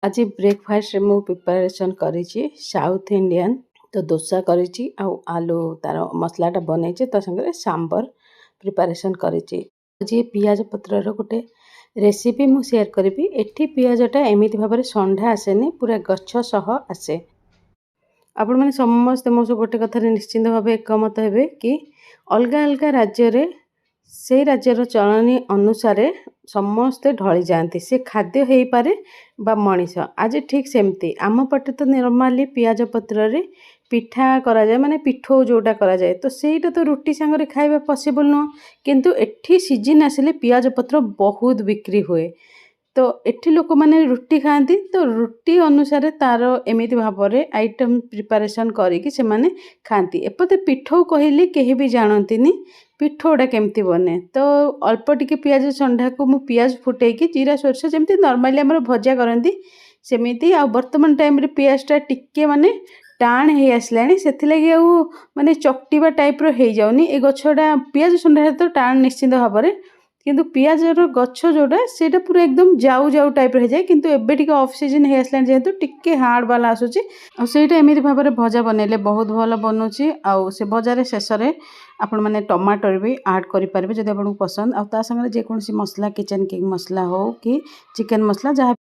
आज ब्रेकफास्ट रे मु प्रिपरेशन करिछि साउथ इंडियन तो डोसा करिछि आलू तार मसलाटा बनैछि तो संगे सांबर प्रिपरेशन करिछि। जे पियाज पत्रर गोटे रेसिपी मु शेयर करी। एठी पियाजटा एमिति भाबरे संढा आसेनी, पूरा गच्छ सह आसे। आपण माने समस्त मो गोटे कथार निश्चिंत भाव एकमत हेबे कि अलग अलग राज्य रे से राज्यर चलनी अनुसार समस्ते ढली जाती। से खाद्य हो पारे बा मनीष आज ठीक सेमती आम पटे तो नॉर्मली पियाज पत्र रे पिठा करा जाए, माने पिठो जोटा करा जाए, तो सेटा तो रुटी सांगरे खाइबा पॉसिबल नुह। किंतु एठी सीजन आसिले पियाज पत्र बहुत बिक्री हुए, तो एठी लोक माने रुटी खाती, तो रुटी अनुसार तार एमिति भाबरे आइटम प्रिपरेशन करिकि से माने खाती। एपते पिठो कहली केही भी जानतीनी पिठोटा केमती बने। तो अल्प टिके पियाज संढा को मु पियाज फुटेकी जीरा सोरस जमती नॉर्मली हमर भजा करंती सेमिति। आ वर्तमान टाइम रे पियाजटा टिके माने टाण हे आसलानी, सेथिलागि आ माने चकटिबा टाइप रो हे जाउनी। ए गछडा पियाज संढा तो टाण निश्चित भाबरे, किंतु पियाजर गच्छ जोटा सेटा पूरा एकदम जाऊ जाऊ टाइप हो जाए। किंतु एबे टिके ऑफ सीजन हे आसलानी जेहेतु टिके हार्ड वाला आसुची, आ सेटा एमिति भाबरे भजा बनेले बहुत भल बनुची। आ से भजार शेष रे आपण माने टमाटर भी ऐड करि पारबे जदि आपन पसंद। आ ता संगे जे कोनसी मसला किचन किंग मसला हो कि चिकन मसला जहाँ